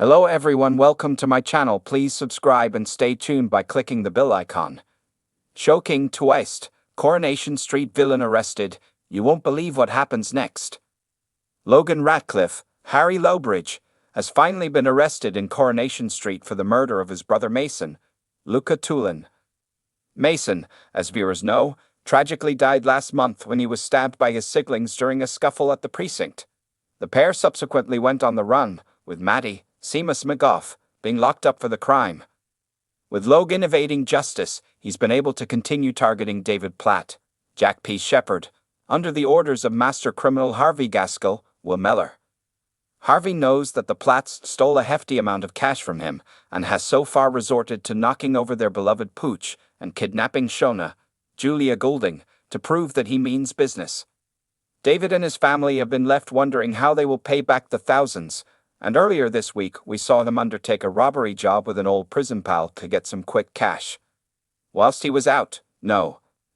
Hello everyone, welcome to my channel. Please subscribe and stay tuned by clicking the bell icon. Shocking twist, Coronation Street villain arrested. You won't believe what happens next. Logan Ratcliffe, Harry Lowbridge, has finally been arrested in Coronation Street for the murder of his brother Mason, Luca Tulin. Mason, as viewers know, tragically died last month when he was stabbed by his siblings during a scuffle at the precinct. The pair subsequently went on the run, with Maddie, Seamus McGough, being locked up for the crime. With Logan evading justice, he's been able to continue targeting David Platt, Jack P. Shepherd, under the orders of master criminal Harvey Gaskell, Will Meller. Harvey knows that the Platts stole a hefty amount of cash from him and has so far resorted to knocking over their beloved Pooch and kidnapping Shona, Julia Goulding, to prove that he means business. David and his family have been left wondering how they will pay back the thousands, and earlier this week we saw them undertake a robbery job with an old prison pal to get some quick cash. Whilst he was out,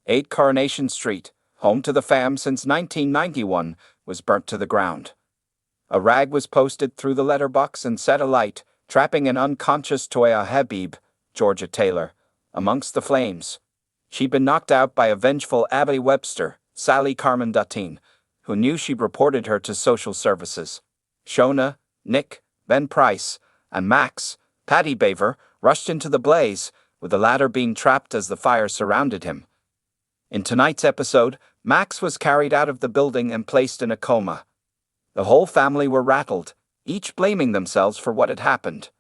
8 Coronation Street, home to the fam since 1991, was burnt to the ground. A rag was posted through the letterbox and set alight, trapping an unconscious Toya Habib, Georgia Taylor, amongst the flames. She'd been knocked out by a vengeful Abby Webster, Sally Carmen Dutine, who knew she'd reported her to social services. Shona, Nick, Ben Price, and Max, Paddy Baver, rushed into the blaze, with the latter being trapped as the fire surrounded him. In tonight's episode, Max was carried out of the building and placed in a coma. The whole family were rattled, each blaming themselves for what had happened.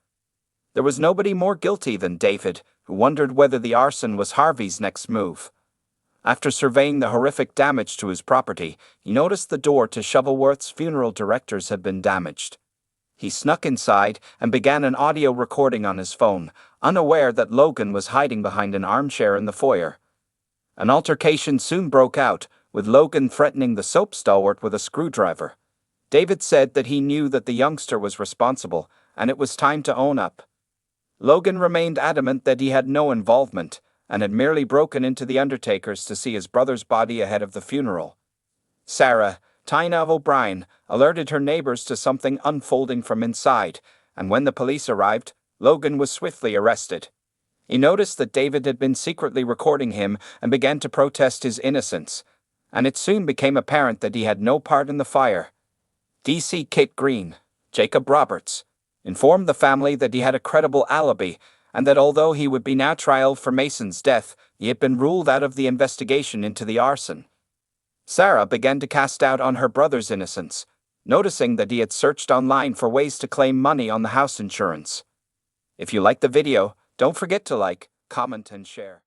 There was nobody more guilty than David, who wondered whether the arson was Harvey's next move. After surveying the horrific damage to his property, he noticed the door to Shovelworth's funeral directors had been damaged. He snuck inside and began an audio recording on his phone, unaware that Logan was hiding behind an armchair in the foyer. An altercation soon broke out, with Logan threatening the soap stalwart with a screwdriver. David said that he knew that the youngster was responsible, and it was time to own up. Logan remained adamant that he had no involvement, and had merely broken into the undertaker's to see his brother's body ahead of the funeral. Sarah, Tina O'Brien, alerted her neighbors to something unfolding from inside, and when the police arrived, Logan was swiftly arrested. He noticed that David had been secretly recording him and began to protest his innocence, and it soon became apparent that he had no part in the fire. DC Kit Green, Jacob Roberts, informed the family that he had a credible alibi, and that although he would be now trialed for Mason's death, he had been ruled out of the investigation into the arson. Sarah began to cast doubt on her brother's innocence, noticing that he had searched online for ways to claim money on the house insurance. If you liked the video, don't forget to like, comment, and share.